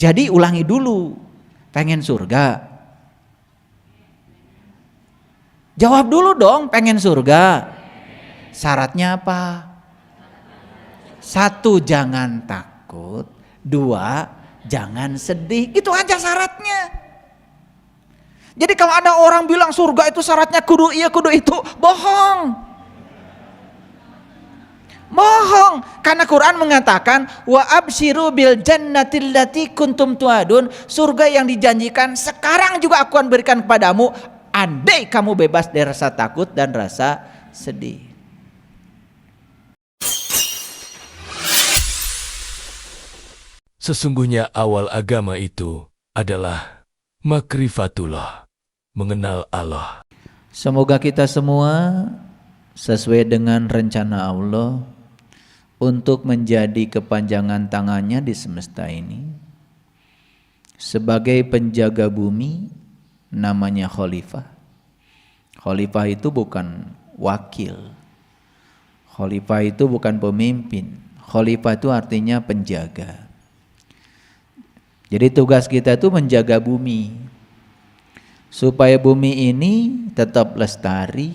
Jadi ulangi dulu, pengen surga? Jawab dulu dong, pengen surga. Syaratnya apa? 1, jangan takut. 2, jangan sedih. Itu aja syaratnya. Jadi kalau ada orang bilang surga itu syaratnya kudu iya kudu itu, bohong. Bohong, karena Quran mengatakan wa absyiru bil jannatil lati kuntum tuadun, surga yang dijanjikan sekarang juga aku akan berikan kepadamu andai kamu bebas dari rasa takut dan rasa sedih. Sesungguhnya awal agama itu adalah makrifatullah, mengenal Allah. Semoga kita semua sesuai dengan rencana Allah untuk menjadi kepanjangan tangannya di semesta ini. Sebagai penjaga bumi, namanya khalifah. Khalifah itu bukan wakil. Khalifah itu bukan pemimpin. Khalifah itu artinya penjaga. Jadi tugas kita itu menjaga bumi, supaya bumi ini tetap lestari.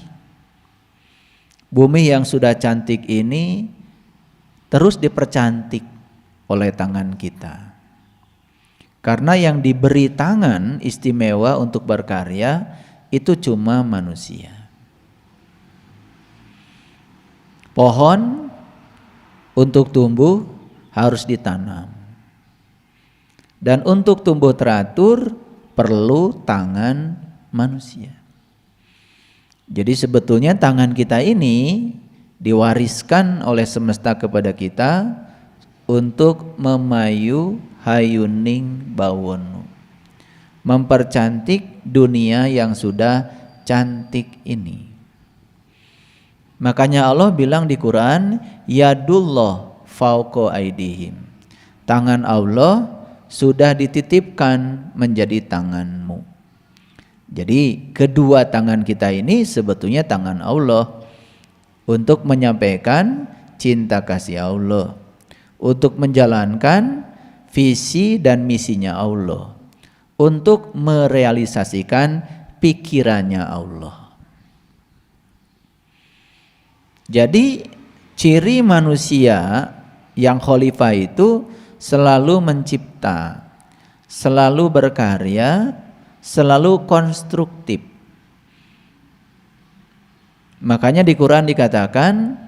Bumi yang sudah cantik ini terus dipercantik oleh tangan kita. Karena yang diberi tangan istimewa untuk berkarya itu cuma manusia. Pohon untuk tumbuh harus ditanam. Dan untuk tumbuh teratur perlu tangan manusia. Jadi sebetulnya tangan kita ini diwariskan oleh semesta kepada kita untuk memayu hayuning bawonu, mempercantik dunia yang sudah cantik ini. Makanya Allah bilang di Quran, yadullah fauqa aidihim, tangan Allah sudah dititipkan menjadi tanganmu. Jadi kedua tangan kita ini sebetulnya tangan Allah untuk menyampaikan cinta kasih Allah, untuk menjalankan visi dan misinya Allah, untuk merealisasikan pikirannya Allah. Jadi ciri manusia yang khalifah itu selalu mencipta, selalu berkarya, selalu konstruktif. Makanya di Quran dikatakan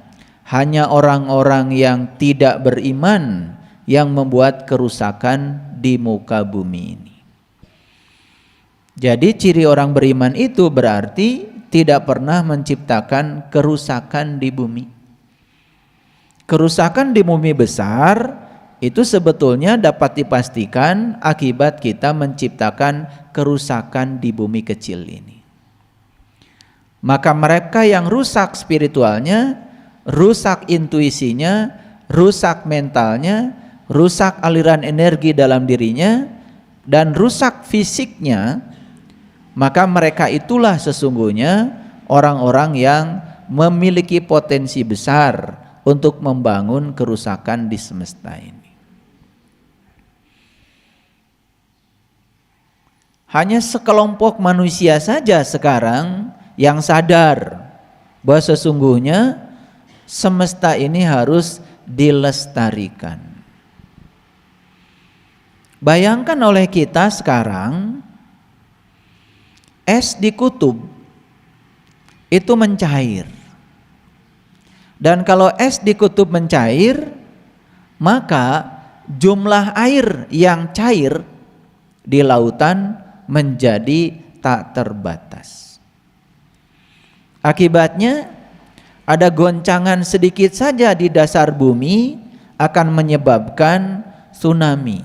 hanya orang-orang yang tidak beriman yang membuat kerusakan di muka bumi ini. Jadi ciri orang beriman itu berarti tidak pernah menciptakan kerusakan di bumi. Kerusakan di bumi besar itu sebetulnya dapat dipastikan akibat kita menciptakan kerusakan di bumi kecil ini. Maka mereka yang rusak spiritualnya, rusak intuisinya, rusak mentalnya, rusak aliran energi dalam dirinya, dan rusak fisiknya, maka mereka itulah sesungguhnya orang-orang yang memiliki potensi besar untuk membangun kerusakan di semesta ini. Hanya sekelompok manusia saja sekarang yang sadar bahwa sesungguhnya semesta ini harus dilestarikan. Bayangkan oleh kita sekarang, es di kutub itu mencair. Dan kalau es di kutub mencair, maka jumlah air yang cair di lautan menjadi tak terbatas. Akibatnya ada goncangan sedikit saja di dasar bumi akan menyebabkan tsunami.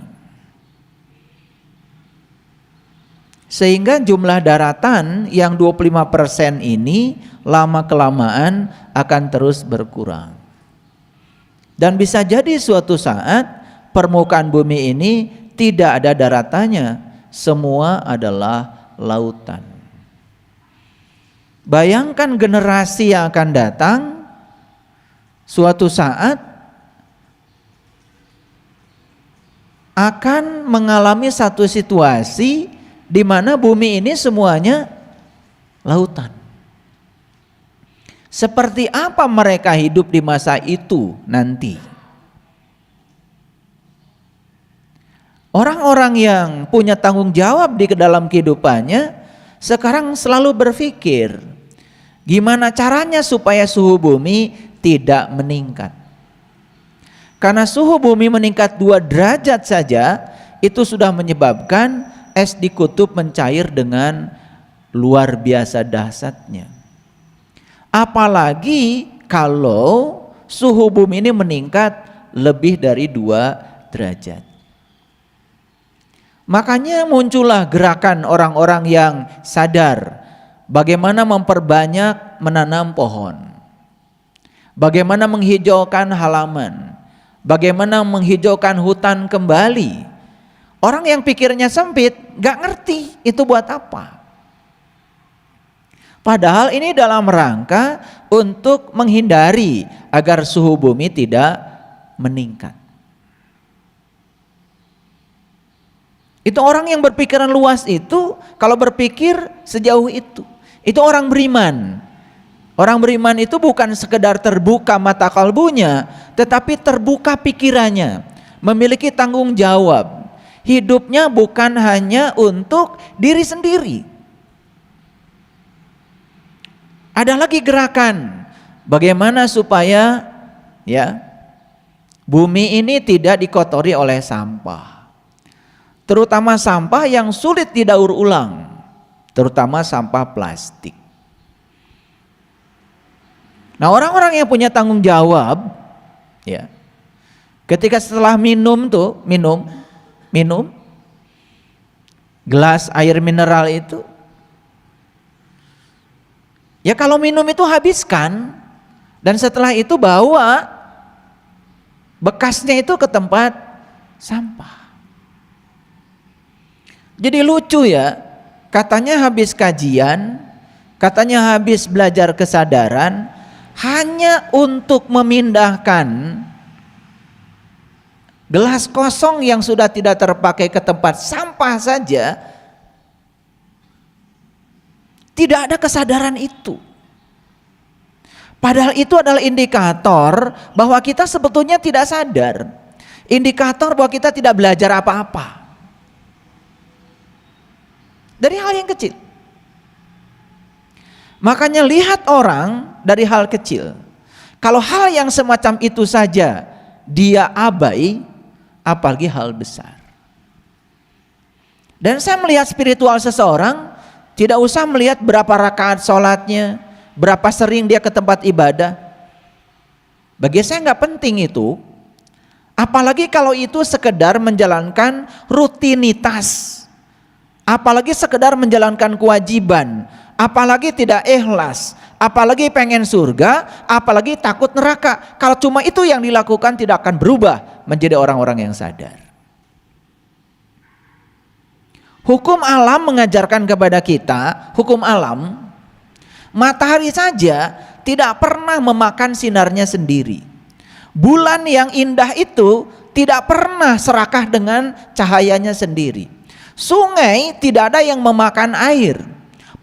Sehingga jumlah daratan yang 25% ini lama-kelamaan akan terus berkurang. Dan bisa jadi suatu saat permukaan bumi ini tidak ada daratannya, semua adalah lautan. Bayangkan generasi yang akan datang, suatu saat akan mengalami satu situasi di mana bumi ini semuanya lautan. Seperti apa mereka hidup di masa itu nanti? Orang-orang yang punya tanggung jawab di dalam kehidupannya sekarang selalu berpikir, gimana caranya supaya suhu bumi tidak meningkat. Karena suhu bumi meningkat 2 derajat saja, itu sudah menyebabkan es di kutub mencair dengan luar biasa dahsyatnya. Apalagi kalau suhu bumi ini meningkat lebih dari 2 derajat. Makanya muncullah gerakan orang-orang yang sadar bagaimana memperbanyak menanam pohon, bagaimana menghijaukan halaman, bagaimana menghijaukan hutan kembali. Orang yang pikirnya sempit gak ngerti itu buat apa. Padahal ini dalam rangka untuk menghindari agar suhu bumi tidak meningkat. Itu orang yang berpikiran luas itu, kalau berpikir sejauh itu orang beriman. Orang beriman itu bukan sekedar terbuka mata kalbunya, tetapi terbuka pikirannya, memiliki tanggung jawab. Hidupnya bukan hanya untuk diri sendiri. Ada lagi gerakan bagaimana supaya bumi ini tidak dikotori oleh sampah. Terutama sampah yang sulit didaur ulang, terutama sampah plastik. Nah, orang-orang yang punya tanggung jawab, ketika setelah minum gelas air mineral itu, kalau minum itu habiskan, dan setelah itu bawa bekasnya itu ke tempat sampah. Jadi lucu katanya habis kajian, katanya habis belajar kesadaran, hanya untuk memindahkan gelas kosong yang sudah tidak terpakai ke tempat sampah saja, tidak ada kesadaran itu. Padahal itu adalah indikator bahwa kita sebetulnya tidak sadar, indikator bahwa kita tidak belajar apa-apa. Dari hal yang kecil. Makanya lihat orang dari hal kecil. Kalau hal yang semacam itu saja dia abai, apalagi hal besar. Dan saya melihat spiritual seseorang, tidak usah melihat berapa rakaat sholatnya, berapa sering dia ke tempat ibadah. Bagi saya nggak penting itu. Apalagi kalau itu sekedar menjalankan rutinitas. Apalagi sekedar menjalankan kewajiban, apalagi tidak ikhlas, apalagi pengen surga, apalagi takut neraka. Kalau cuma itu yang dilakukan, tidak akan berubah menjadi orang-orang yang sadar. Hukum alam mengajarkan kepada kita, hukum alam, matahari saja tidak pernah memakan sinarnya sendiri. Bulan yang indah itu tidak pernah serakah dengan cahayanya sendiri. Sungai tidak ada yang memakan air.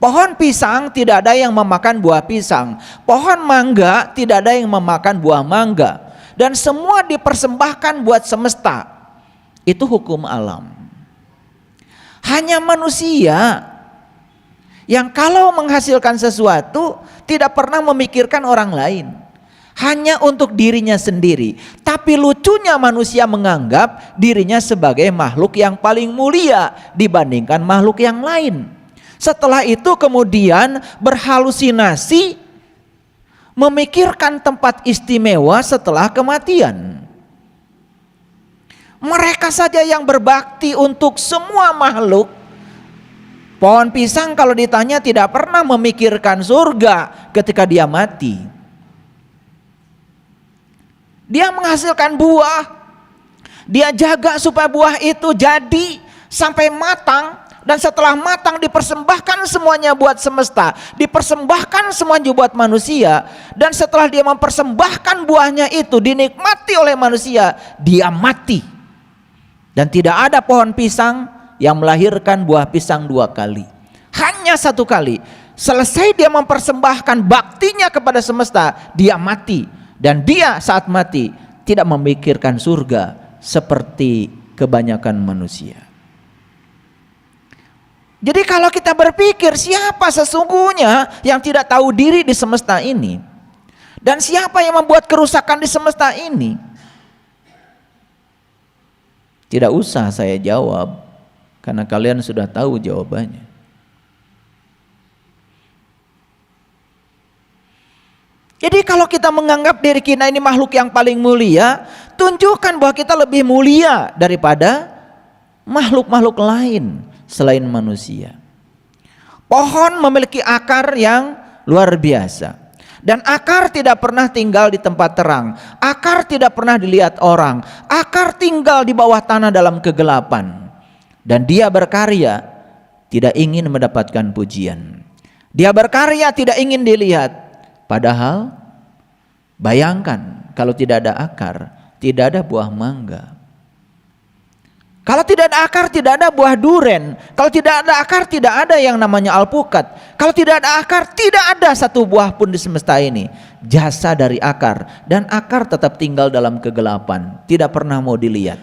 Pohon pisang tidak ada yang memakan buah pisang. Pohon mangga tidak ada yang memakan buah mangga. Dan semua dipersembahkan buat semesta. Itu hukum alam. Hanya manusia yang kalau menghasilkan sesuatu tidak pernah memikirkan orang lain, hanya untuk dirinya sendiri. Tapi lucunya manusia menganggap dirinya sebagai makhluk yang paling mulia dibandingkan makhluk yang lain. Setelah itu kemudian berhalusinasi, memikirkan tempat istimewa setelah kematian. Mereka saja yang berbakti untuk semua makhluk. Pohon pisang kalau ditanya tidak pernah memikirkan surga ketika dia mati. Dia menghasilkan buah, dia jaga supaya buah itu jadi sampai matang, dan setelah matang dipersembahkan semuanya buat semesta, dipersembahkan semuanya buat manusia, dan setelah dia mempersembahkan buahnya itu dinikmati oleh manusia, dia mati Dan tidak ada pohon pisang yang melahirkan buah pisang 2 kali. Hanya 1 kali. Selesai dia mempersembahkan baktinya kepada semesta, dia mati. Dan dia saat mati tidak memikirkan surga seperti kebanyakan manusia. Jadi kalau kita berpikir siapa sesungguhnya yang tidak tahu diri di semesta ini, dan siapa yang membuat kerusakan di semesta ini, tidak usah saya jawab, karena kalian sudah tahu jawabannya. Jadi kalau kita menganggap diri kita ini makhluk yang paling mulia, tunjukkan bahwa kita lebih mulia daripada makhluk-makhluk lain selain manusia. Pohon memiliki akar yang luar biasa. Dan akar tidak pernah tinggal di tempat terang. Akar tidak pernah dilihat orang. Akar tinggal di bawah tanah dalam kegelapan. Dan dia berkarya tidak ingin mendapatkan pujian. Dia berkarya tidak ingin dilihat. Padahal bayangkan kalau tidak ada akar, tidak ada buah mangga. Kalau tidak ada akar, tidak ada buah duren. Kalau tidak ada akar, tidak ada yang namanya alpukat. Kalau tidak ada akar, tidak ada satu buah pun di semesta ini. Jasa dari akar, dan akar tetap tinggal dalam kegelapan, tidak pernah mau dilihat.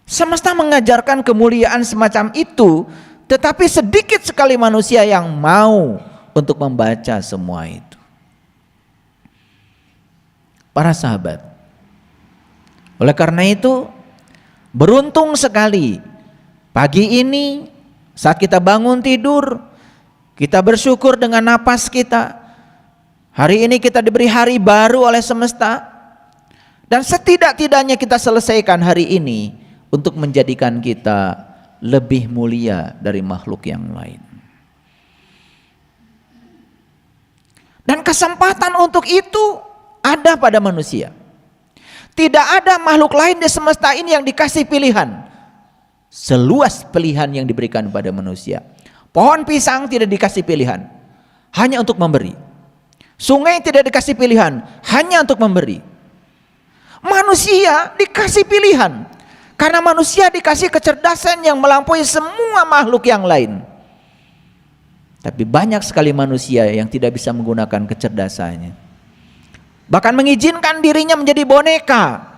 Semesta mengajarkan kemuliaan semacam itu, tetapi sedikit sekali manusia yang mau untuk membaca semua itu. Para sahabat, oleh karena itu beruntung sekali pagi ini saat kita bangun tidur, kita bersyukur dengan napas kita. Hari ini kita diberi hari baru oleh semesta, dan setidak-tidaknya kita selesaikan hari ini untuk menjadikan kita lebih mulia dari makhluk yang lain. Dan kesempatan untuk itu ada pada manusia. Tidak ada makhluk lain di semesta ini yang dikasih pilihan seluas pilihan yang diberikan pada manusia. Pohon pisang tidak dikasih pilihan, hanya untuk memberi. Sungai tidak dikasih pilihan, hanya untuk memberi. Manusia dikasih pilihan, karena manusia dikasih kecerdasan yang melampaui semua makhluk yang lain. Tapi banyak sekali manusia yang tidak bisa menggunakan kecerdasannya. Bahkan mengizinkan dirinya menjadi boneka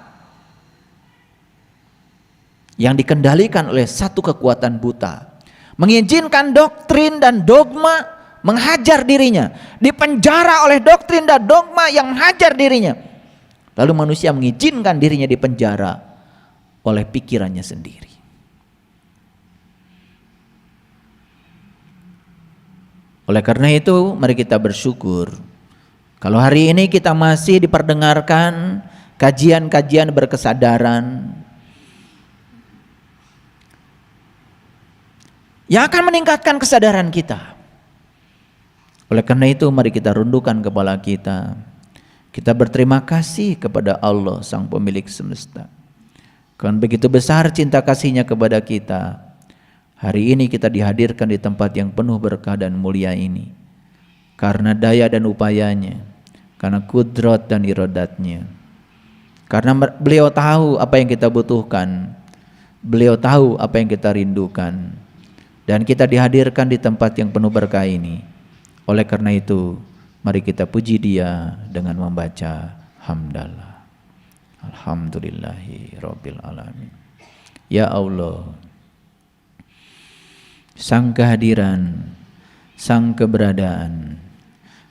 yang dikendalikan oleh satu kekuatan buta. Mengizinkan doktrin dan dogma menghajar dirinya. Dipenjara oleh doktrin dan dogma yang menghajar dirinya. Lalu manusia mengizinkan dirinya dipenjara oleh pikirannya sendiri. Oleh karena itu, mari kita bersyukur kalau hari ini kita masih diperdengarkan kajian-kajian berkesadaran yang akan meningkatkan kesadaran kita. Oleh karena itu, mari kita rundukkan kepala kita. Kita berterima kasih kepada Allah, Sang Pemilik Semesta. Karena begitu besar cinta kasih-Nya kepada kita, hari ini kita dihadirkan di tempat yang penuh berkah dan mulia ini. Karena daya dan upayanya, karena kudrat dan iradatnya. Karena beliau tahu apa yang kita butuhkan, beliau tahu apa yang kita rindukan. Dan kita dihadirkan di tempat yang penuh berkah ini. Oleh karena itu, mari kita puji Dia dengan membaca hamdalah. Alhamdulillahi Rabbil Alamin. Ya Allah, Sang kehadiran, Sang keberadaan,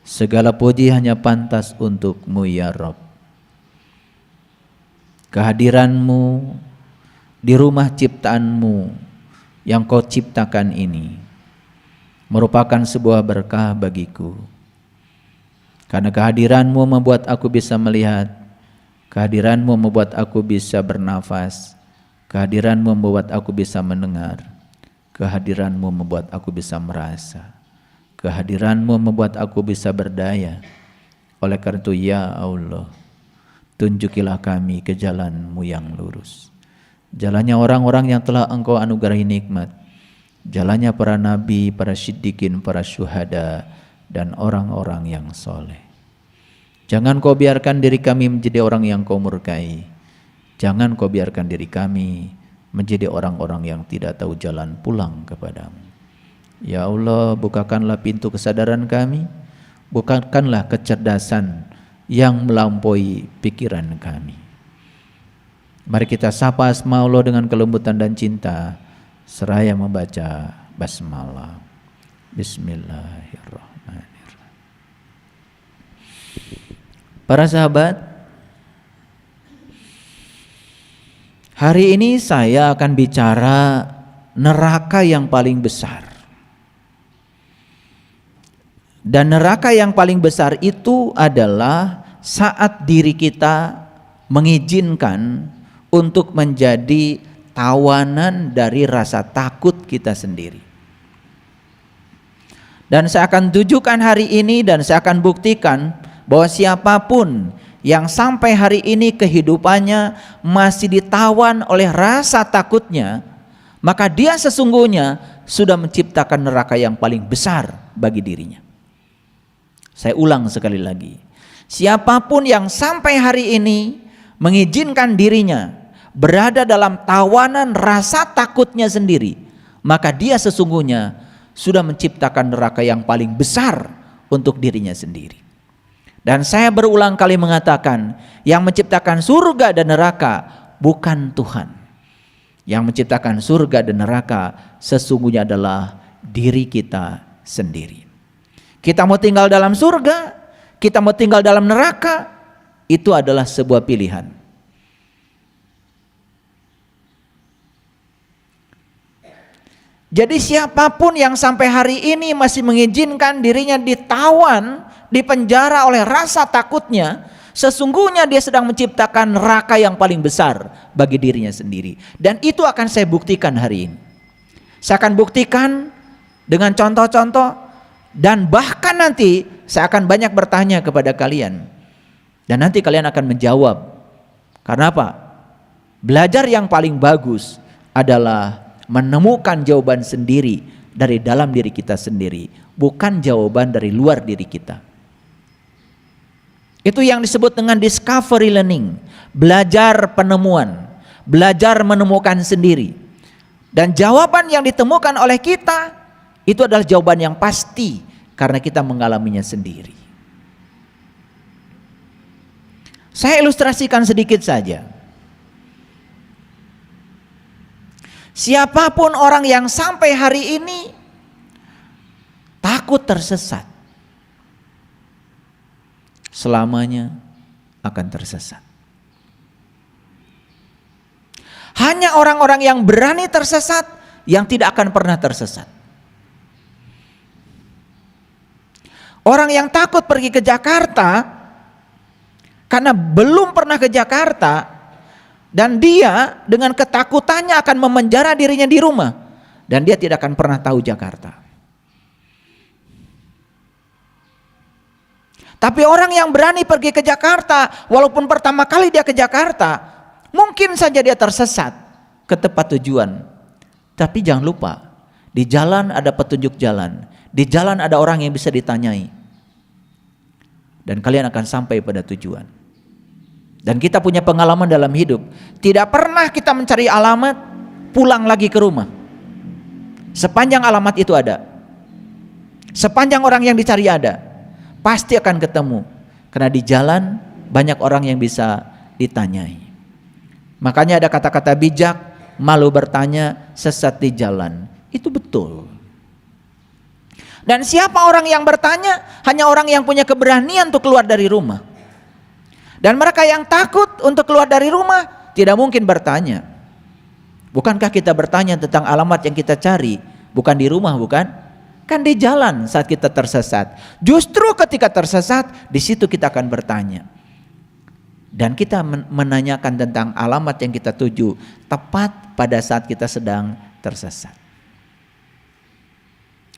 segala puji hanya pantas untuk-Mu ya Rabb. Kehadiran-Mu di rumah ciptaan-Mu yang Kau ciptakan ini merupakan sebuah berkah bagiku. Karena kehadiran-Mu membuat aku bisa melihat, kehadiran-Mu membuat aku bisa bernafas, kehadiran-Mu membuat aku bisa mendengar, kehadiran-Mu membuat aku bisa merasa, kehadiran-Mu membuat aku bisa berdaya. Oleh karena itu ya Allah, tunjukilah kami ke jalan-Mu yang lurus, jalannya orang-orang yang telah Engkau anugerahi nikmat, jalannya para nabi, para siddiqin, para syuhada, dan orang-orang yang soleh. Jangan Kau biarkan diri kami menjadi orang yang Kau murkai. Jangan kau biarkan diri kami menjadi orang-orang yang tidak tahu jalan pulang kepadamu. Ya Allah, bukakanlah pintu kesadaran kami, bukakanlah kecerdasan yang melampaui pikiran kami. Mari kita sapa asma Allah dengan kelembutan dan cinta seraya membaca basmalah. Bismillahirrahmanirrahim. Para sahabat, hari ini saya akan bicara neraka yang paling besar. Dan neraka yang paling besar itu adalah saat diri kita mengizinkan untuk menjadi tawanan dari rasa takut kita sendiri. Dan saya akan tunjukkan hari ini dan saya akan buktikan bahwa siapapun yang sampai hari ini kehidupannya masih ditawan oleh rasa takutnya, maka dia sesungguhnya sudah menciptakan neraka yang paling besar bagi dirinya. Saya ulang sekali lagi, siapapun yang sampai hari ini mengizinkan dirinya berada dalam tawanan rasa takutnya sendiri, maka dia sesungguhnya sudah menciptakan neraka yang paling besar untuk dirinya sendiri. Dan saya berulang kali mengatakan, yang menciptakan surga dan neraka bukan Tuhan. Yang menciptakan surga dan neraka sesungguhnya adalah diri kita sendiri. Kita mau tinggal dalam surga, kita mau tinggal dalam neraka, itu adalah sebuah pilihan. Jadi siapapun yang sampai hari ini masih mengizinkan dirinya ditawan, dipenjara oleh rasa takutnya, sesungguhnya dia sedang menciptakan neraka yang paling besar bagi dirinya sendiri. Dan itu akan saya buktikan hari ini. Saya akan buktikan dengan contoh-contoh, dan bahkan nanti saya akan banyak bertanya kepada kalian. Dan nanti kalian akan menjawab. Karena apa? Belajar yang paling bagus adalah menemukan jawaban sendiri dari dalam diri kita sendiri, bukan jawaban dari luar diri kita. Itu yang disebut dengan discovery learning, belajar penemuan, belajar menemukan sendiri. Dan jawaban yang ditemukan oleh kita itu adalah jawaban yang pasti karena kita mengalaminya sendiri. Saya ilustrasikan sedikit saja. Siapapun orang yang sampai hari ini takut tersesat, selamanya akan tersesat. Hanya orang-orang yang berani tersesat yang tidak akan pernah tersesat. Orang yang takut pergi ke Jakarta karena belum pernah ke Jakarta, dan dia dengan ketakutannya akan memenjara dirinya di rumah, dan dia tidak akan pernah tahu Jakarta. Tapi orang yang berani pergi ke Jakarta, walaupun pertama kali dia ke Jakarta, mungkin saja dia tersesat ke tempat tujuan. Tapi jangan lupa, di jalan ada petunjuk jalan, di jalan ada orang yang bisa ditanyai, dan kalian akan sampai pada tujuan. Dan kita punya pengalaman dalam hidup, tidak pernah kita mencari alamat pulang lagi ke rumah. Sepanjang alamat itu ada, sepanjang orang yang dicari ada, pasti akan ketemu. Karena di jalan banyak orang yang bisa ditanyai. Makanya ada kata-kata bijak, malu bertanya, sesat di jalan. Itu betul. Dan siapa orang yang bertanya? Hanya orang yang punya keberanian untuk keluar dari rumah. Dan mereka yang takut untuk keluar dari rumah tidak mungkin bertanya. Bukankah kita bertanya tentang alamat yang kita cari? Bukan di rumah, bukan? Kan di jalan saat kita tersesat. Justru ketika tersesat, di situ kita akan bertanya. Dan kita menanyakan tentang alamat yang kita tuju tepat pada saat kita sedang tersesat.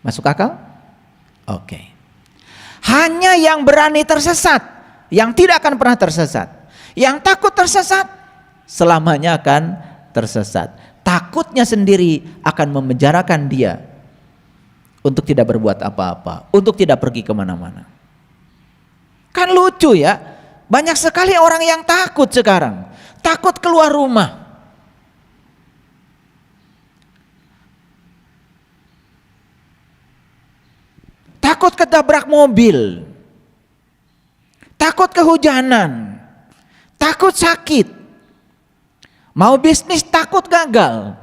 Masuk akal? Oke. Hanya yang berani tersesat, yang tidak akan pernah tersesat. Yang takut tersesat, selamanya akan tersesat. Takutnya sendiri akan memenjarakan dia untuk tidak berbuat apa-apa, untuk tidak pergi kemana-mana. Kan lucu ya, Banyak sekali orang yang takut sekarang, takut keluar rumah. Takut ketabrak mobil, takut kehujanan, takut sakit, mau bisnis takut gagal,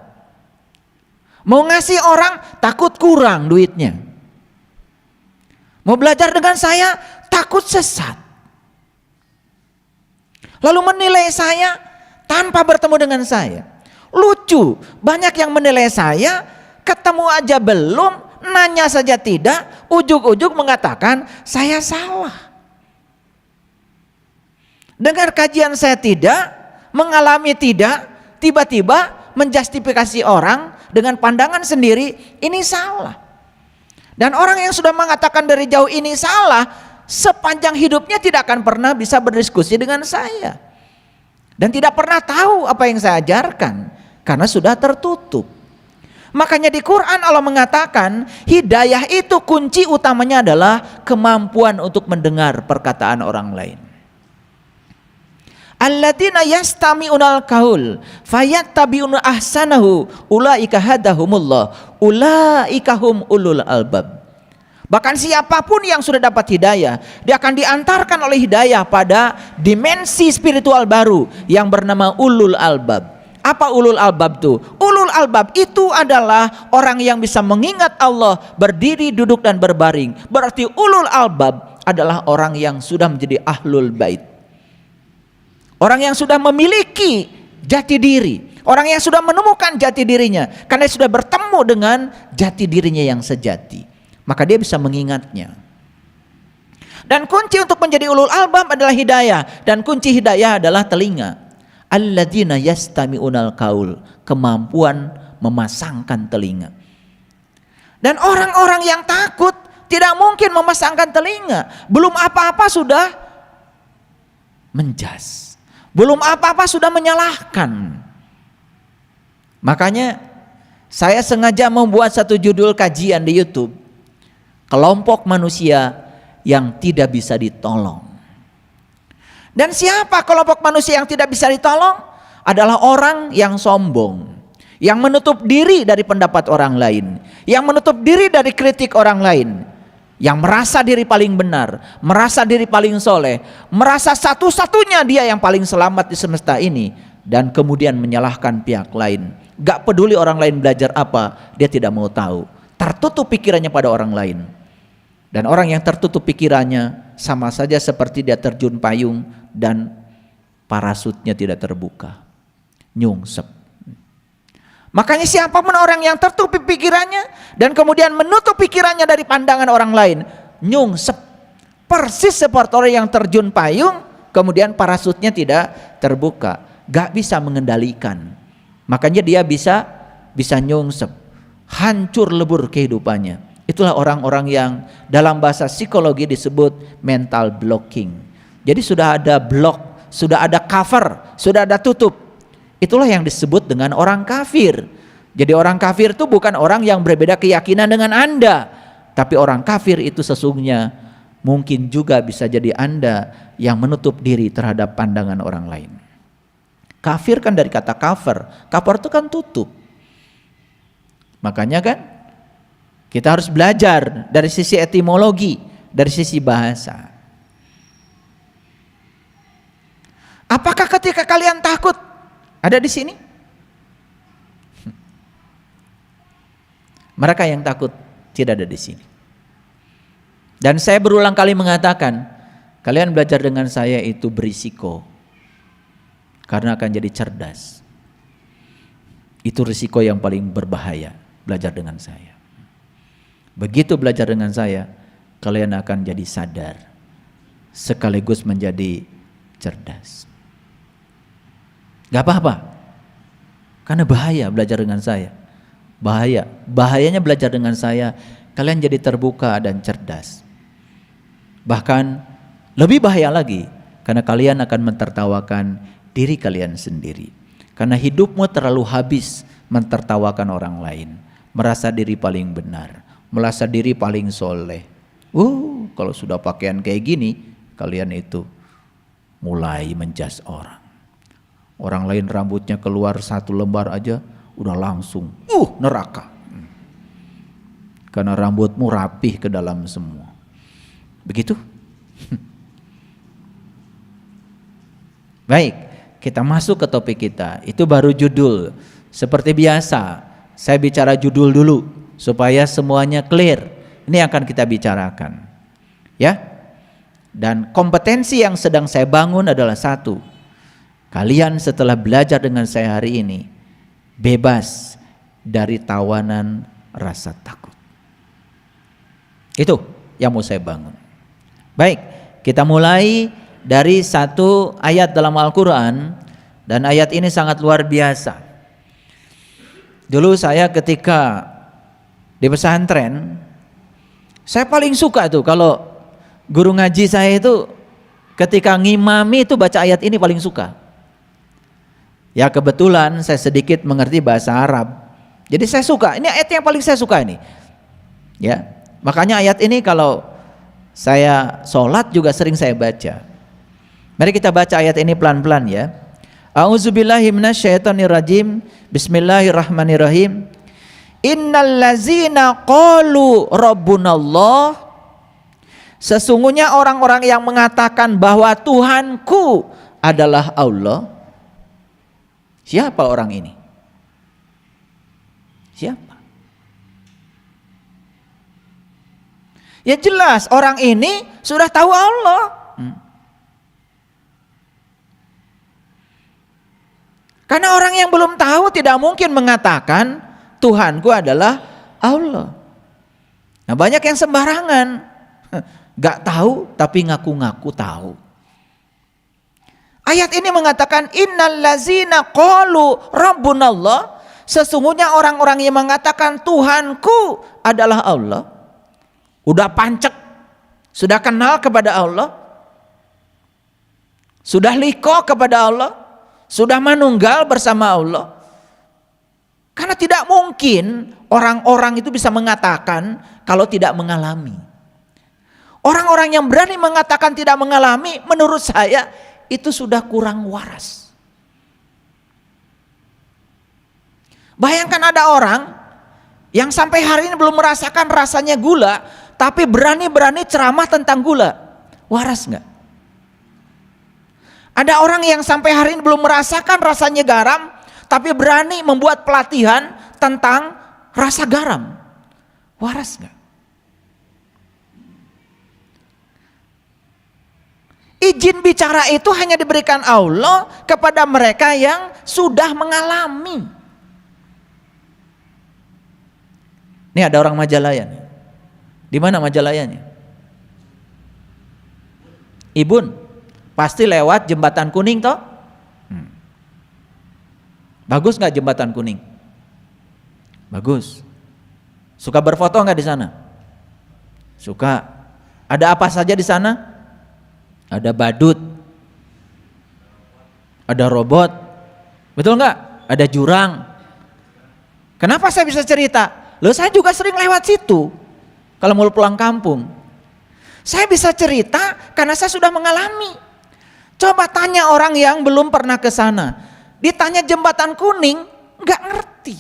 mau ngasih orang takut kurang duitnya, mau belajar dengan saya takut sesat, lalu menilai saya tanpa bertemu dengan saya. Lucu, banyak yang menilai saya, ketemu aja belum, nanya saja tidak, ujug-ujug mengatakan saya salah. Dengar kajian saya tidak, mengalami tidak, tiba-tiba menjustifikasi orang dengan pandangan sendiri, ini salah. Dan orang yang sudah mengatakan dari jauh ini salah, sepanjang hidupnya tidak akan pernah bisa berdiskusi dengan saya. Dan tidak pernah tahu apa yang saya ajarkan, karena sudah tertutup. Makanya di Quran Allah mengatakan hidayah itu kunci utamanya adalah kemampuan untuk mendengar perkataan orang lain. Alladzina yastami'unal qaul fayattabi'una ahsanahu ulaika hadahumullah ulaika hum ulul albab. Bahkan siapapun yang sudah dapat hidayah, dia akan diantarkan oleh hidayah pada dimensi spiritual baru yang bernama ulul albab. Apa ulul albab itu? Ulul albab itu adalah orang yang bisa mengingat Allah berdiri, duduk dan berbaring. Berarti ulul albab adalah orang yang sudah menjadi ahlul bait. Orang yang sudah memiliki jati diri, orang yang sudah menemukan jati dirinya karena sudah bertemu dengan jati dirinya yang sejati. Maka dia bisa mengingatnya. Dan kunci untuk menjadi ulul albab adalah hidayah, dan kunci hidayah adalah telinga. Alladzina yastami'unal qaul, kemampuan memasangkan telinga. Dan orang-orang yang takut tidak mungkin memasangkan telinga. Belum apa-apa sudah menjas, belum apa-apa sudah menyalahkan. Makanya saya sengaja membuat satu judul kajian di YouTube, kelompok manusia yang tidak bisa ditolong. Dan siapa kelompok manusia yang tidak bisa ditolong? Adalah orang yang sombong, yang menutup diri dari pendapat orang lain, yang menutup diri dari kritik orang lain, yang merasa diri paling benar, merasa diri paling soleh, merasa satu-satunya dia yang paling selamat di semesta ini, dan kemudian menyalahkan pihak lain. Gak peduli orang lain belajar apa, dia tidak mau tahu, tertutup pikirannya pada orang lain. Dan orang yang tertutup pikirannya sama saja seperti dia terjun payung dan parasutnya tidak terbuka, nyungsep. Makanya siapapun orang yang tertutup pikirannya dan kemudian menutup pikirannya dari pandangan orang lain, nyungsep. Persis seperti orang yang terjun payung kemudian parasutnya tidak terbuka, gak bisa mengendalikan. Makanya dia bisa nyungsep, hancur lebur kehidupannya. Itulah orang-orang yang dalam bahasa psikologi disebut mental blocking. Jadi sudah ada blok, sudah ada cover, sudah ada tutup. Itulah yang disebut dengan orang kafir. Jadi orang kafir itu bukan orang yang berbeda keyakinan dengan Anda, tapi orang kafir itu sesungguhnya mungkin juga bisa jadi Anda yang menutup diri terhadap pandangan orang lain. Kafir kan dari kata cover itu kan tutup. Makanya kan kita harus belajar dari sisi etimologi, dari sisi bahasa. Apakah ketika kalian takut ada di sini? Mereka yang takut tidak ada di sini. Dan saya berulang kali mengatakan, kalian belajar dengan saya itu berisiko, karena akan jadi cerdas. Itu risiko yang paling berbahaya, belajar dengan saya. Begitu belajar dengan saya, kalian akan jadi sadar sekaligus menjadi cerdas. Gak apa-apa, karena bahaya belajar dengan saya. Bahayanya belajar dengan saya, kalian jadi terbuka dan cerdas. Bahkan lebih bahaya lagi, karena kalian akan mentertawakan diri kalian sendiri. Karena hidupmu terlalu habis mentertawakan orang lain, merasa diri paling benar, merasa diri paling soleh. Kalau sudah pakaian kayak gini, kalian itu mulai menjas orang. Orang lain rambutnya keluar 1 lembar aja udah langsung neraka. Karena rambutmu rapih ke dalam semua. Begitu? Baik, kita masuk ke topik kita. Itu baru judul. Seperti biasa, saya bicara judul dulu supaya semuanya clear. Ini akan kita bicarakan. Ya. Dan kompetensi yang sedang saya bangun adalah satu. Kalian setelah belajar dengan saya hari ini bebas dari tawanan rasa takut. Itu yang mau saya bangun. Baik, kita mulai dari satu ayat dalam Al-Quran. Dan ayat ini sangat luar biasa. Dulu saya ketika di pesantren, saya paling suka tuh kalau guru ngaji saya itu ketika ngimami itu baca ayat ini paling suka. Ya kebetulan saya sedikit mengerti bahasa Arab. Jadi saya suka, ini ayat yang paling saya suka ini. Ya, makanya ayat ini kalau saya sholat juga sering saya baca. Mari kita baca ayat ini pelan-pelan ya. A'udzubillahi minasyaitonirrajim. Bismillahirrahmanirrahim. Innal ladzina qalu rabbunallah. Sesungguhnya orang-orang yang mengatakan bahwa Tuhanku adalah Allah. Siapa orang ini? Siapa? Ya jelas orang ini sudah tahu Allah. Karena orang yang belum tahu tidak mungkin mengatakan Tuhanku adalah Allah. Nah banyak yang sembarangan. Gak tahu tapi ngaku-ngaku tahu. Ayat ini mengatakan innal ladzina qalu rabbunallah, sesungguhnya orang-orang yang mengatakan Tuhanku adalah Allah. Udah pancek, sudah kenal kepada Allah, sudah liko kepada Allah, sudah manunggal bersama Allah. Karena tidak mungkin orang-orang itu bisa mengatakan kalau tidak mengalami. Orang-orang yang berani mengatakan tidak mengalami, menurut saya itu sudah kurang waras. Bayangkan ada orang yang sampai hari ini belum merasakan rasanya gula, tapi berani-berani ceramah tentang gula. Waras nggak? Ada orang yang sampai hari ini belum merasakan rasanya garam, tapi berani membuat pelatihan tentang rasa garam. Waras nggak? Izin bicara itu hanya diberikan Allah kepada mereka yang sudah mengalami. Ini ada orang Majalaya nih. Di mana Majalayanya? Ibun, pasti lewat jembatan kuning toh? Bagus nggak jembatan kuning? Bagus. Suka berfoto nggak di sana? Suka. Ada apa saja di sana? Ada badut, ada robot, betul nggak? Ada jurang. Kenapa saya bisa cerita? Loh saya juga sering lewat situ. Kalau mau pulang kampung, saya bisa cerita karena saya sudah mengalami. Coba tanya orang yang belum pernah ke sana, ditanya jembatan kuning, nggak ngerti.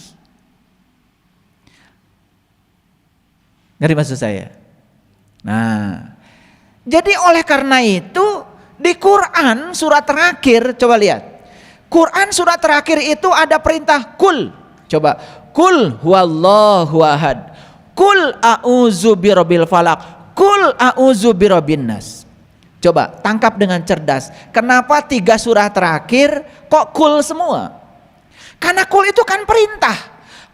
Ngerti maksud saya? Nah. Jadi oleh karena itu di Quran surat terakhir, coba lihat. Quran surat terakhir itu ada perintah kul. Coba, kul huwallahu ahad. Kul a'udzu birabbil falaq. Kul a'udzu birabbin nas. Coba tangkap dengan cerdas. Kenapa 3 surah terakhir kok kul semua? Karena kul itu kan perintah.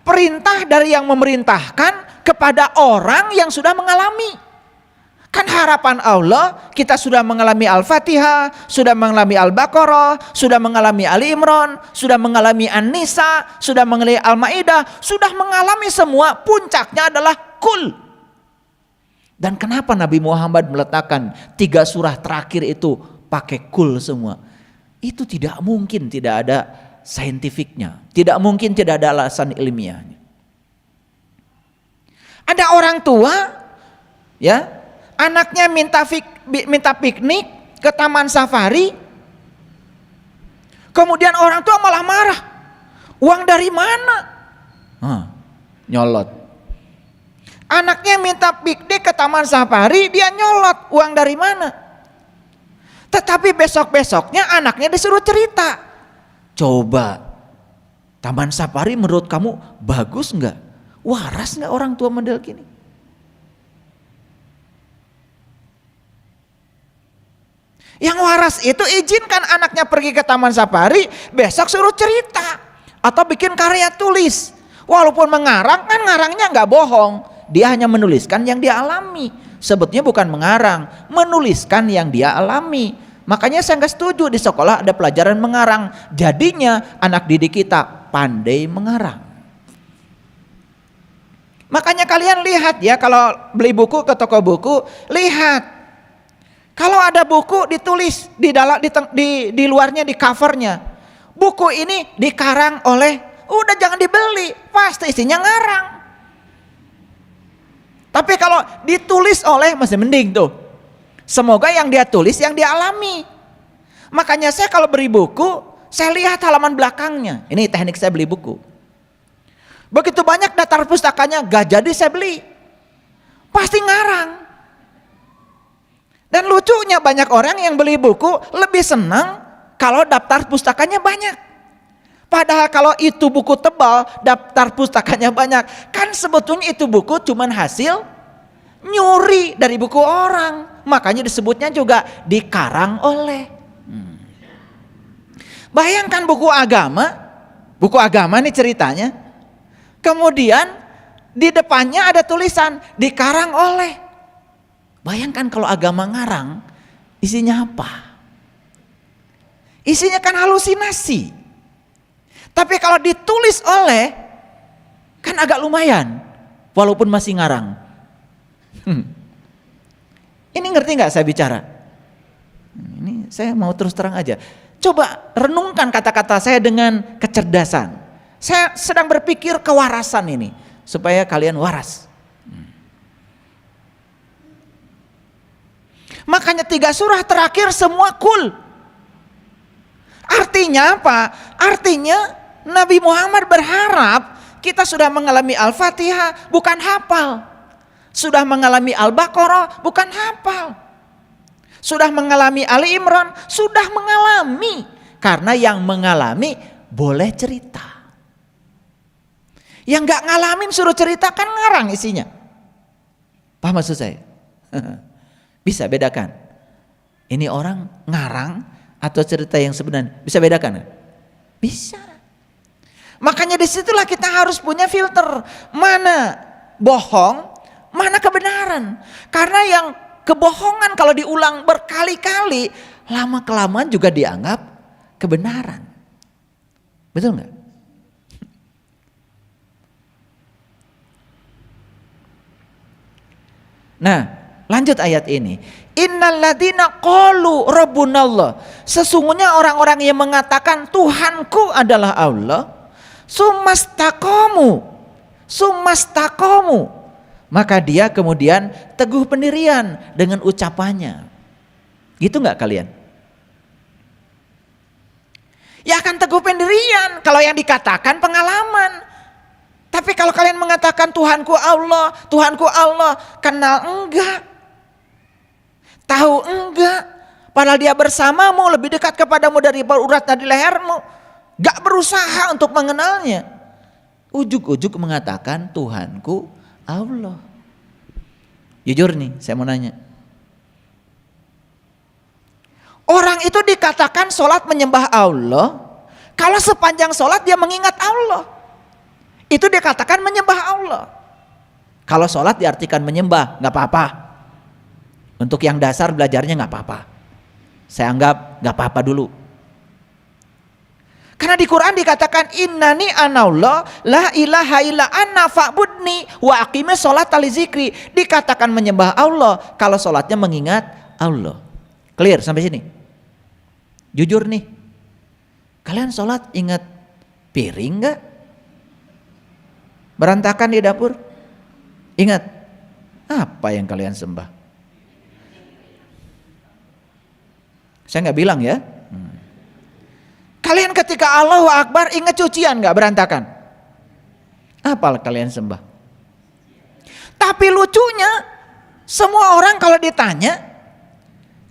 Perintah dari yang memerintahkan kepada orang yang sudah mengalami. Kan harapan Allah kita sudah mengalami Al-Fatihah, sudah mengalami Al-Baqarah, sudah mengalami Ali Imran, sudah mengalami An-Nisa, sudah mengalami Al-Maidah, sudah mengalami semua, puncaknya adalah kul. Dan kenapa Nabi Muhammad meletakkan 3 surah terakhir itu pakai kul semua? Itu tidak mungkin tidak ada saintifiknya, tidak mungkin tidak ada alasan ilmiahnya. Ada orang tua ya, anaknya minta piknik ke taman safari, Kemudian orang tua malah marah. Uang dari mana? Nyolot. Anaknya minta piknik ke Taman Safari, dia nyolot. Uang dari mana? Tetapi besok-besoknya anaknya disuruh cerita. Coba, Taman Safari menurut kamu bagus nggak? Waras nggak orang tua model gini? Yang waras itu izinkan anaknya pergi ke Taman Safari, besok suruh cerita. Atau bikin karya tulis. Walaupun mengarang, kan ngarangnya nggak bohong. Dia hanya menuliskan yang dia alami. Sebetulnya bukan mengarang, menuliskan yang dia alami. Makanya saya nggak setuju di sekolah ada pelajaran mengarang. Jadinya anak didik kita pandai mengarang. Makanya kalian lihat ya, kalau beli buku ke toko buku, lihat. Kalau ada buku ditulis di luarnya, di covernya, buku ini dikarang oleh, udah jangan dibeli, pasti isinya ngarang. Tapi kalau ditulis oleh, masih mending tuh. Semoga yang dia tulis yang dia alami. Makanya saya kalau beli buku, saya lihat halaman belakangnya. Ini teknik saya beli buku. Begitu banyak daftar pustakanya, gak jadi saya beli. Pasti ngarang. Dan lucunya banyak orang yang beli buku lebih senang kalau daftar pustakanya banyak. Padahal kalau itu buku tebal, daftar pustakanya banyak. Kan sebetulnya itu buku cuman hasil nyuri dari buku orang. Makanya disebutnya juga dikarang oleh. Bayangkan buku agama nih ceritanya. Kemudian di depannya ada tulisan dikarang oleh. Bayangkan kalau agama ngarang, isinya apa? Isinya kan halusinasi. Tapi kalau ditulis oleh, kan agak lumayan, walaupun masih ngarang. Ini ngerti nggak saya bicara? Ini saya mau terus terang aja. Coba renungkan kata-kata saya dengan kecerdasan. Saya sedang berpikir kewarasan ini, supaya kalian waras. Makanya 3 surah terakhir semua kul. Artinya apa? Artinya Nabi Muhammad berharap kita sudah mengalami Al-Fatihah, bukan hafal. Sudah mengalami Al-Baqarah, bukan hafal. Sudah mengalami Ali Imran, sudah mengalami. Karena yang mengalami boleh cerita. Yang gak ngalamin suruh cerita kan ngarang isinya. Paham maksud saya? Bisa bedakan. Ini orang ngarang atau cerita yang sebenarnya. Bisa bedakan? Bisa. Makanya disitulah kita harus punya filter. Mana bohong, mana kebenaran. Karena yang kebohongan kalau diulang berkali-kali, lama-kelamaan juga dianggap kebenaran. Betul nggak? Nah, lanjut ayat ini. Innalladzina qalu rabbunallah. Sesungguhnya orang-orang yang mengatakan Tuhanku adalah Allah, sumastaqamu, maka dia kemudian teguh pendirian dengan ucapannya. Gitu nggak kalian? Ya akan teguh pendirian kalau yang dikatakan pengalaman. Tapi kalau kalian mengatakan Tuhanku Allah, kenal enggak? Tahu enggak? Padahal dia bersamamu, lebih dekat kepadamu dari urat nadi lehermu. Gak berusaha untuk mengenalnya. Ujuk-ujuk mengatakan Tuhanku Allah. Jujur nih, saya mau nanya. Orang itu dikatakan sholat menyembah Allah, kalau sepanjang sholat dia mengingat Allah. Itu dikatakan menyembah Allah. Kalau sholat diartikan menyembah, gak apa-apa. Untuk yang dasar belajarnya gak apa-apa. Saya anggap gak apa-apa dulu. Karena di Quran dikatakan innani anallah la ilaha illa anna fa'budni wa aqimis sholat li zikri. Dikatakan menyembah Allah kalau sholatnya mengingat Allah. Clear sampai sini? Jujur nih, kalian sholat ingat piring gak? Berantakan di dapur? Ingat, apa yang kalian sembah? Saya nggak bilang ya. Kalian ketika Allahu Akbar ingat cucian nggak berantakan? Apa kalian sembah? Tapi lucunya semua orang kalau ditanya,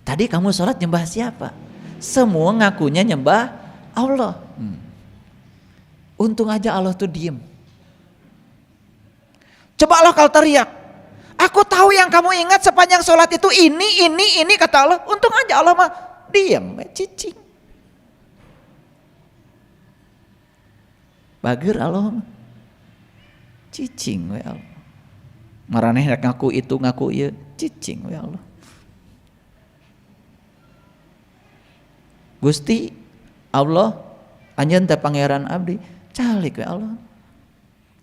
tadi kamu sholat nyembah siapa? Semua ngakunya nyembah Allah. Untung aja Allah tuh diem. Coba Allah kalau teriak, aku tahu yang kamu ingat sepanjang sholat itu ini kata Allah. Untung aja Allah mah diem, cicing. Bager Allah, cicing we Allah. Maraneh ngaku itu ngaku ieu, cicing we Allah. Gusti Allah, anjeun teh pangeran abdi, calik we Allah.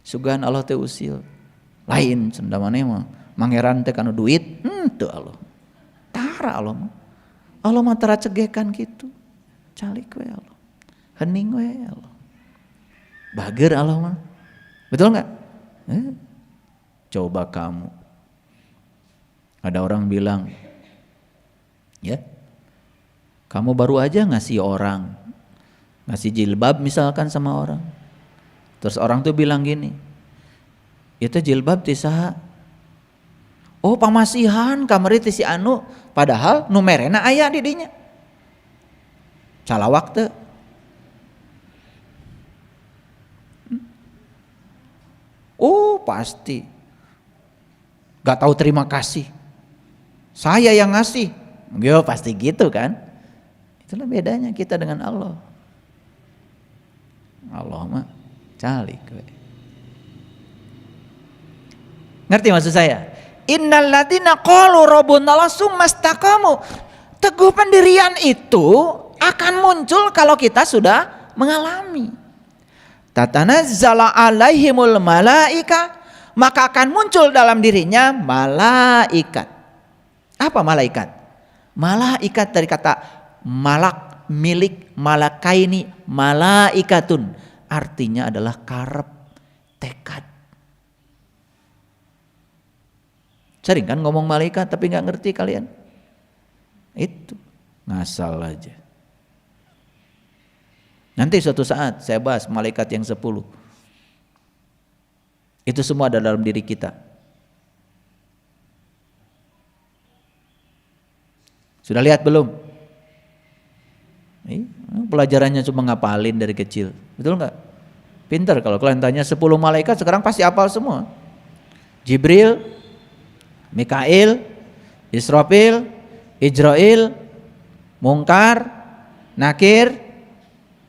Sugan Allah teh usil. Lain senda maneh mah pangeran teh kana duit, teu Allah. Tara Allah mah. Allah mah tara cegekan kitu. Calik we Allah. Hening we Allah. Bager Allah mah. Betul enggak? Coba kamu. Ada orang bilang, ya, kamu baru aja ngasih jilbab misalkan sama orang. Terus orang tuh bilang gini, itu jilbab ti saha? Oh pamasihan kamari ti si anu, padahal numerena aya di dinya. Calawak teu. Oh pasti. Gak tahu terima kasih. Saya yang ngasih. Yo pasti gitu kan. Itulah bedanya kita dengan Allah. Allah mah calik. Ngerti maksud saya? Innal ladzina qalu rabbunallah tsumma istaqamu. Teguh pendirian itu akan muncul kalau kita sudah mengalami. Tatanazzala alaihimul malaika, maka akan muncul dalam dirinya malaikat. Apa malaikat? Malaikat dari kata malak, milik, malakaini, malaikatun. Artinya adalah karep, tekad. Sering kan ngomong malaikat tapi gak ngerti kalian? Itu ngasal aja. Nanti suatu saat saya bahas malaikat yang 10. Itu semua ada dalam diri kita. Sudah lihat belum? Pelajarannya cuma ngapalin dari kecil. Betul nggak? Pinter kalau kalian tanya 10 malaikat sekarang pasti hafal semua. Jibril, Mikail, Israfil, Ijrail, Mungkar, Nakir,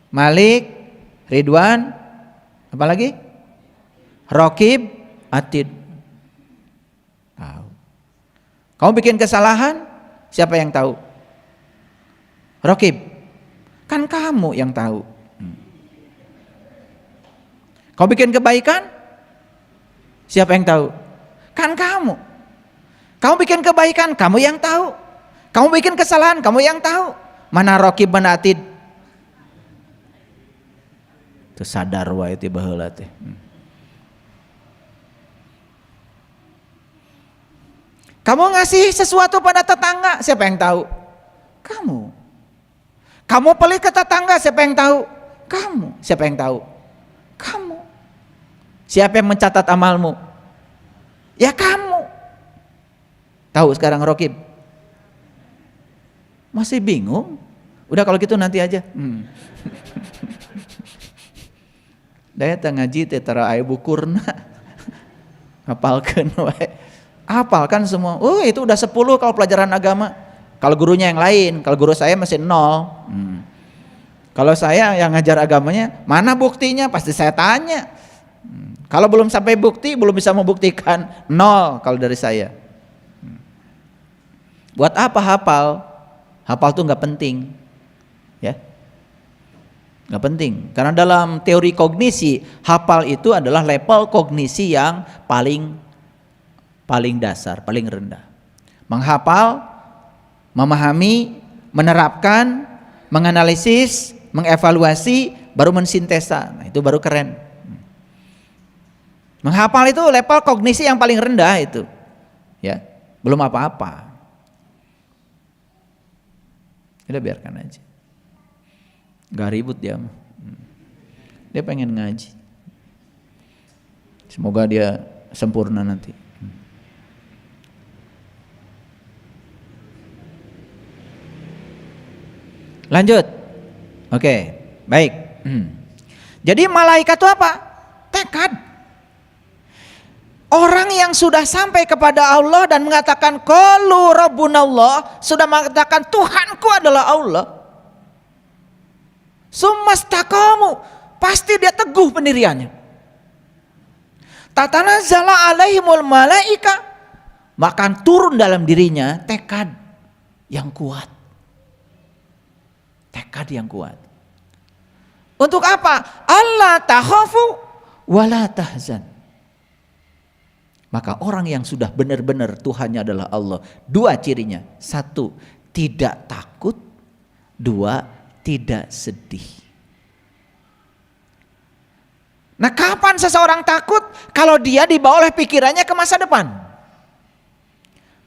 Malik, Ridwan, apa lagi? Raqib, Atid. Tahu. Kamu bikin kesalahan, siapa yang tahu? Raqib. Kan kamu yang tahu. Kamu bikin kebaikan, siapa yang tahu? Kan kamu. Kamu bikin kebaikan, kamu yang tahu. Kamu bikin kesalahan, kamu yang tahu. Mana Raqib, mana Atid? Itu sadar wae ti baheula teh. Kamu ngasih sesuatu pada tetangga, siapa yang tahu? Kamu. Kamu pelit ke tetangga, siapa yang tahu? Kamu. Siapa yang tahu? Kamu. Siapa yang mencatat amalmu? Ya kamu. Tahu sekarang Raqib? Masih bingung? Udah kalau gitu nanti aja. Daya ngaji teh tara aya bukurna. Hafalkeun wae. Hafalkan semua. Oh, itu udah 10 kalau pelajaran agama. Kalau gurunya yang lain, kalau guru saya masih 0. Kalau saya yang ngajar agamanya, mana buktinya? Pasti saya tanya. Kalau belum sampai bukti, belum bisa membuktikan, 0 kalau dari saya. Buat apa hafal? Hafal tuh nggak penting, ya. Nggak penting, karena dalam teori kognisi hafal itu adalah level kognisi yang paling dasar, paling rendah. Menghafal, memahami, menerapkan, menganalisis, mengevaluasi, baru mensintesa. Nah, itu baru keren. Menghafal itu level kognisi yang paling rendah itu, ya, belum apa-apa. Udah biarkan aja. Gak ribut dia. Dia pengen ngaji. Semoga dia sempurna nanti. Lanjut. Oke, baik. Jadi malaikat itu apa? Tekad. Orang yang sudah sampai kepada Allah dan mengatakan qalu rabbunallah, sudah mengatakan Tuhanku adalah Allah. Sumastaqamu, pasti dia teguh pendiriannya. Tatanazzala alaihimul malaika, maka turun dalam dirinya tekad yang kuat. Tekad yang kuat. Untuk apa? Allah takhafu wala tahzan. Maka orang yang sudah benar-benar Tuhannya adalah Allah, dua cirinya. Satu, tidak takut. Dua, tidak sedih. Nah, kapan seseorang takut? Kalau dia dibawa oleh pikirannya ke masa depan.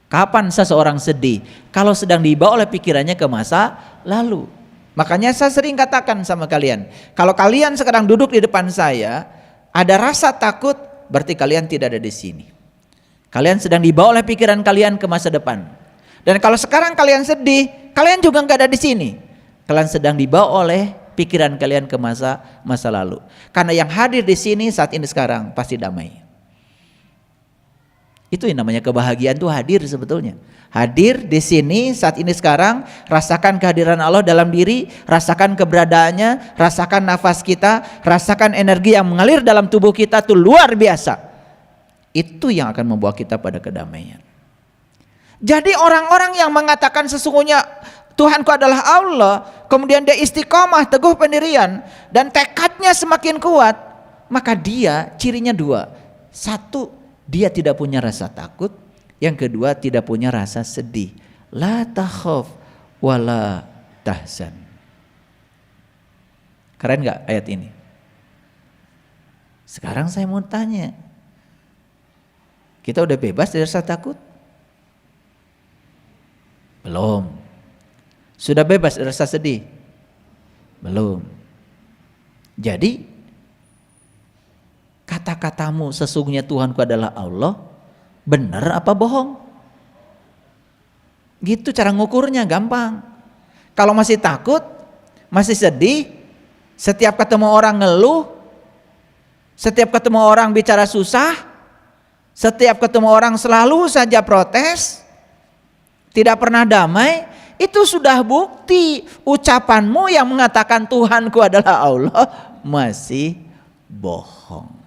Kapan seseorang sedih? Kalau sedang dibawa oleh pikirannya ke masa lalu. Makanya saya sering katakan sama kalian, kalau kalian sekarang duduk di depan saya, ada rasa takut, berarti kalian tidak ada di sini. Kalian sedang dibawa oleh pikiran kalian ke masa depan. Dan kalau sekarang kalian sedih, kalian juga nggak ada di sini. Kalian sedang dibawa oleh pikiran kalian ke masa lalu. Karena yang hadir di sini saat ini sekarang pasti damai. Itu yang namanya kebahagiaan, tuh hadir sebetulnya. Hadir di sini saat ini sekarang, rasakan kehadiran Allah dalam diri, rasakan keberadaannya, rasakan nafas kita, rasakan energi yang mengalir dalam tubuh kita, tuh luar biasa. Itu yang akan membawa kita pada kedamaian. Jadi orang-orang yang mengatakan sesungguhnya Tuhanku adalah Allah, kemudian dia istiqomah, teguh pendirian, dan tekadnya semakin kuat, maka dia cirinya dua. Satu, dia tidak punya rasa takut. Yang kedua, tidak punya rasa sedih. La takhaf wala tahzan. Keren gak ayat ini? Sekarang saya mau tanya, kita udah bebas dari rasa takut? Belum. Sudah bebas dari rasa sedih? Belum. Jadi kata-katamu sesungguhnya Tuhanku adalah Allah, benar apa bohong? Gitu cara ngukurnya, gampang. Kalau masih takut, masih sedih, setiap ketemu orang ngeluh, setiap ketemu orang bicara susah, setiap ketemu orang selalu saja protes, tidak pernah damai, itu sudah bukti ucapanmu yang mengatakan Tuhanku adalah Allah masih bohong.